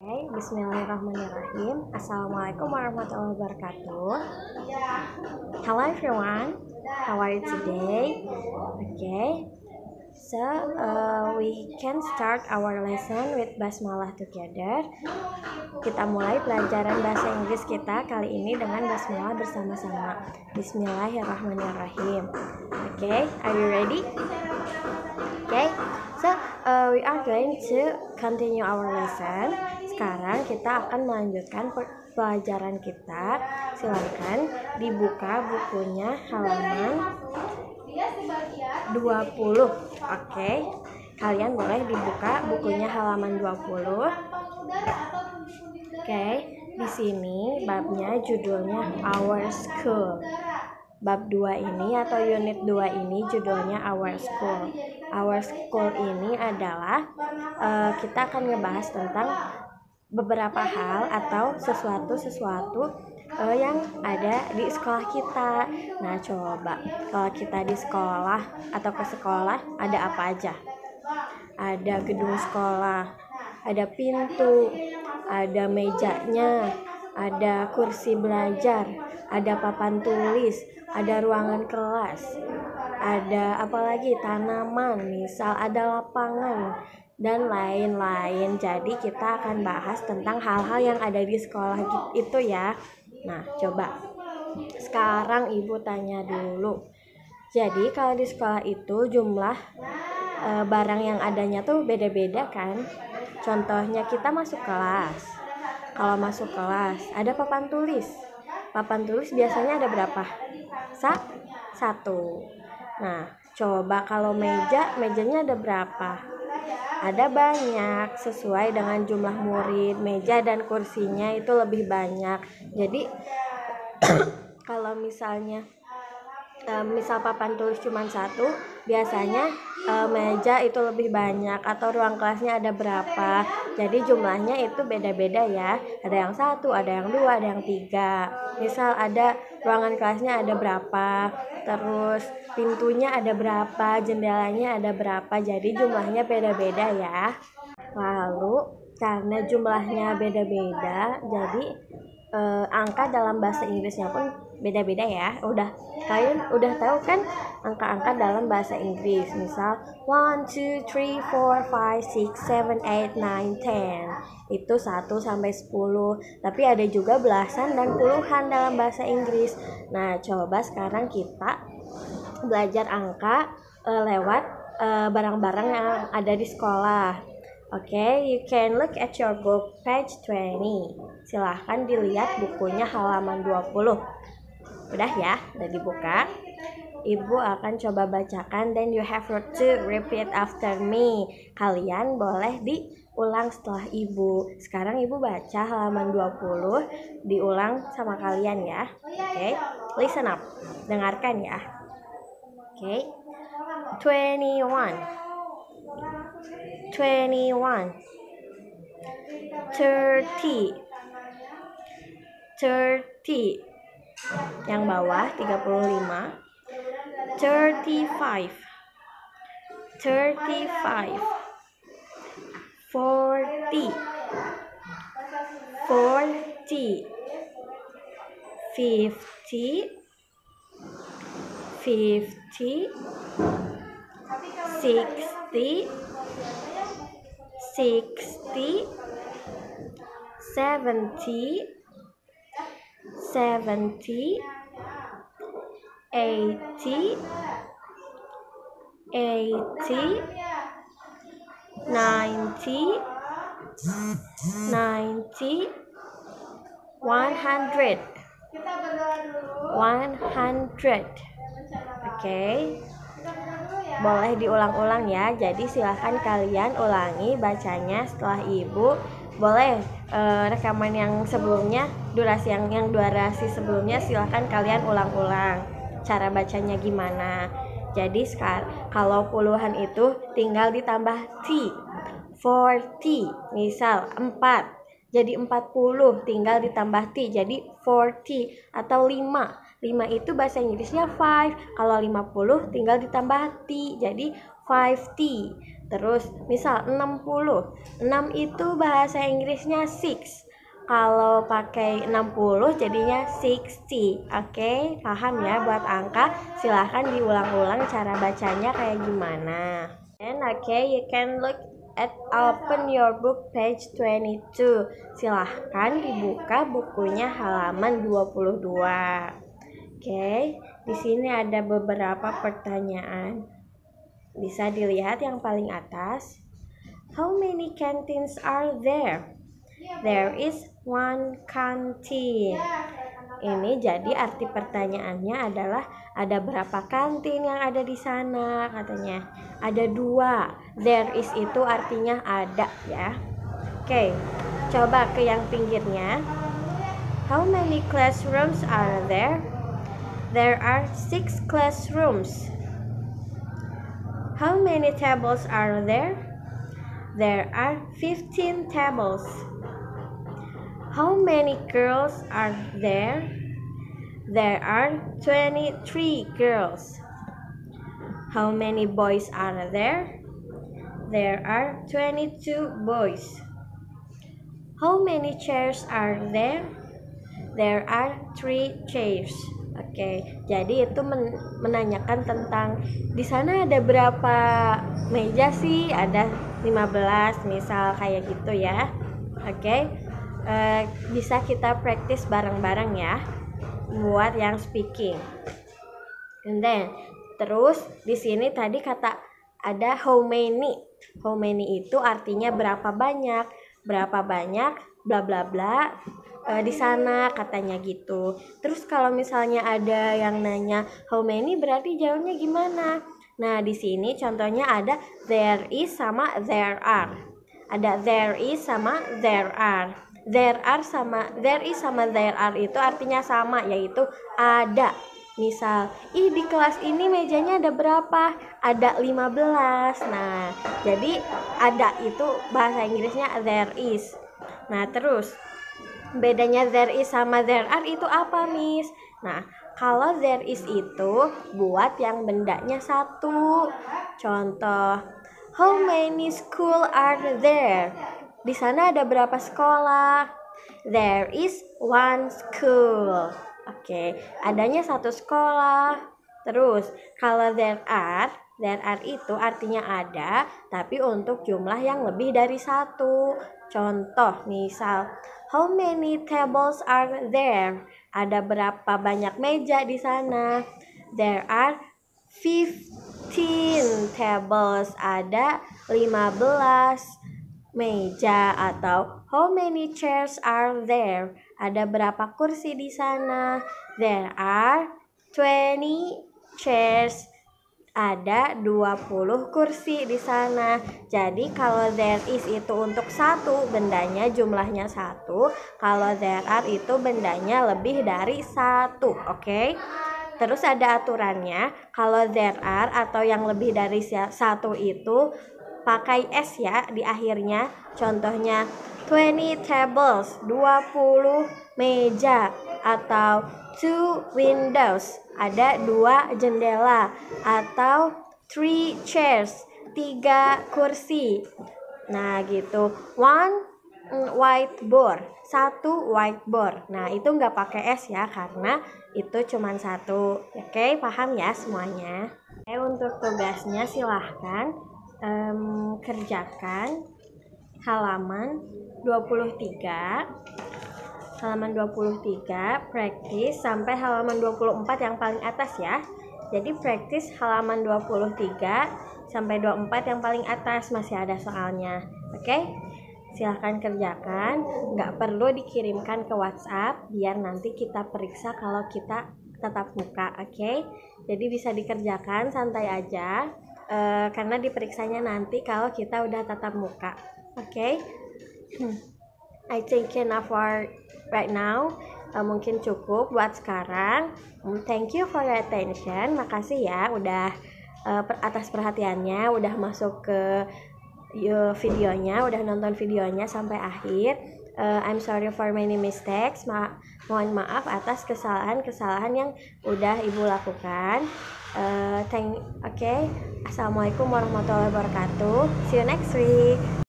Bismillahirrahmanirrahim. Assalamualaikum warahmatullahi wabarakatuh. Hello everyone, how are you today? Okay, so we can start our lesson with basmalah together. Kita mulai pelajaran bahasa Inggris kita kali ini dengan basmalah bersama-sama. Bismillahirrahmanirrahim. Okay, are you ready? Okay, so we are going to continue our lesson. Sekarang kita akan melanjutkan pelajaran kita. Silakan dibuka bukunya halaman 20. Oke, kalian boleh dibuka bukunya halaman 20. Oke, di sini babnya judulnya Our School. Bab 2 ini atau unit 2 ini judulnya Our School. Our School ini adalah kita akan ngebahas tentang beberapa hal atau sesuatu yang ada di sekolah kita. Nah, coba kalau kita di sekolah atau ke sekolah ada apa aja? Ada gedung sekolah, ada pintu, ada mejanya, ada kursi belajar, ada papan tulis, ada ruangan kelas, ada apalagi tanaman, misal ada lapangan dan lain-lain. Jadi kita akan bahas tentang hal-hal yang ada di sekolah itu ya. Nah, coba sekarang ibu tanya dulu. Jadi kalau di sekolah itu jumlah barang yang adanya tuh beda-beda kan? Contohnya kita masuk kelas. Kalau masuk kelas ada papan tulis. Papan tulis biasanya ada berapa? Satu. Nah, coba kalau mejanya ada berapa? Ada banyak, sesuai dengan jumlah murid. Meja dan kursinya itu lebih banyak. Jadi kalau misalnya misal papan tulis cuma satu, biasanya meja itu lebih banyak, atau ruang kelasnya ada berapa. Jadi jumlahnya itu beda-beda ya. Ada yang satu, ada yang dua, ada yang tiga. Misal ada ruangan kelasnya ada berapa, terus pintunya ada berapa, jendelanya ada berapa. Jadi jumlahnya beda-beda ya. Lalu karena jumlahnya beda-beda, jadi angka dalam bahasa Inggrisnya pun beda-beda ya. Kalian udah tahu kan angka-angka dalam bahasa Inggris. Misal 1, 2, 3, 4, 5, 6, 7, 8, 9, 10. Itu 1 sampai 10. Tapi ada juga belasan dan puluhan dalam bahasa Inggris. Nah, coba sekarang kita belajar angka lewat barang-barang yang ada di sekolah. Okay, you can look at your book page 20. Silahkan dilihat bukunya halaman 20. Udah ya, udah dibuka. Ibu akan coba bacakan, then you have to repeat after me. Kalian boleh diulang setelah ibu. Sekarang ibu baca halaman 20, diulang sama kalian ya. Okay, listen up. Dengarkan ya. Okay, 21, 21, 30, 30. Yang bawah 35, 35, 35, 40, 40, 50, 50, 60, 60, 70, 70, 80, 80, 90, 90, 100, 100. Okay, boleh diulang-ulang ya. Jadi silahkan kalian ulangi bacanya setelah ibu. Boleh rekaman yang sebelumnya, durasi sebelumnya silahkan kalian ulang-ulang cara bacanya gimana. Jadi kalau puluhan itu tinggal ditambah T. 40, misal 4 jadi 40, tinggal ditambah T jadi 40. Atau 5 itu bahasa Inggrisnya 5. Kalau 50 tinggal ditambah T jadi 5T. Terus misal 60. 6 itu bahasa Inggrisnya 6. Kalau pakai 60 jadinya 60. Oke, paham ya buat angka? Silahkan diulang-ulang cara bacanya kayak gimana. And you can open your book page 22. Silahkan dibuka bukunya halaman 22. Oke, di sini ada beberapa pertanyaan. Bisa dilihat yang paling atas. How many canteens are there? There is one canteen. Ini jadi arti pertanyaannya adalah ada berapa kantin yang ada di sana, katanya. Ada 2. There is itu artinya ada ya. Oke, coba ke yang pinggirnya. How many classrooms are there? There are 6 classrooms. How many tables are there? There are 15 tables. How many girls are there? There are 23 girls. How many boys are there? There are 22 boys. How many chairs are there? There are 3 chairs. Oke, jadi itu menanyakan tentang di sana ada berapa meja sih? Ada 15 misal kayak gitu ya. Oke. Bisa kita praktis bareng-bareng ya buat yang speaking. And then terus di sini tadi kata ada how many. How many itu artinya berapa banyak bla bla bla di sana katanya gitu. Terus kalau misalnya ada yang nanya how many berarti jawabnya gimana? Nah, di sini contohnya ada there is sama there are. Ada there is sama there are. There is sama there are itu artinya sama, yaitu ada. Misal, di kelas ini mejanya ada berapa? Ada 15. Nah, jadi ada itu bahasa Inggrisnya there is. Nah, terus bedanya there is sama there are itu apa, Miss? Nah, kalau there is itu buat yang bendanya satu. Contoh, how many school are there? Di sana ada berapa sekolah? There is one school. Oke, adanya satu sekolah. Terus, kalau there are itu artinya ada, tapi untuk jumlah yang lebih dari satu. Contoh, misal, how many tables are there? Ada berapa banyak meja di sana? There are 15 tables. Ada 15 meja. Atau how many chairs are there? Ada berapa kursi di sana? There are 20 chairs. Ada 20 kursi di sana. Jadi kalau there is itu untuk satu, bendanya jumlahnya satu. Kalau there are itu bendanya lebih dari satu. Oke? Terus ada aturannya. Kalau there are atau yang lebih dari satu itu pakai S ya di akhirnya. Contohnya 20 tables, 20 meja. Atau 2 windows, ada 2 jendela. Atau 3 chairs, 3 kursi. Nah gitu. 1 whiteboard, 1 whiteboard. Nah itu nggak pakai S ya, karena itu cuma satu. Oke, paham ya semuanya? Untuk tugasnya silahkan kerjakan halaman 23. Halaman 23, praktis sampai halaman 24 yang paling atas ya. Jadi praktis halaman 23 sampai 24 yang paling atas, masih ada soalnya. Oke? Silahkan kerjakan, nggak perlu dikirimkan ke WhatsApp biar nanti kita periksa kalau kita tatap muka. Oke? Jadi bisa dikerjakan santai aja. Karena diperiksanya nanti kalau kita udah tatap muka. Oke? I think enough for right now. Mungkin cukup buat sekarang. Thank you for your attention. Makasih ya udah atas perhatiannya, udah masuk ke videonya, udah nonton videonya sampai akhir. I'm sorry for many mistakes. Mohon maaf atas kesalahan-kesalahan yang udah Ibu lakukan. Oke. Assalamualaikum warahmatullahi wabarakatuh. See you next week.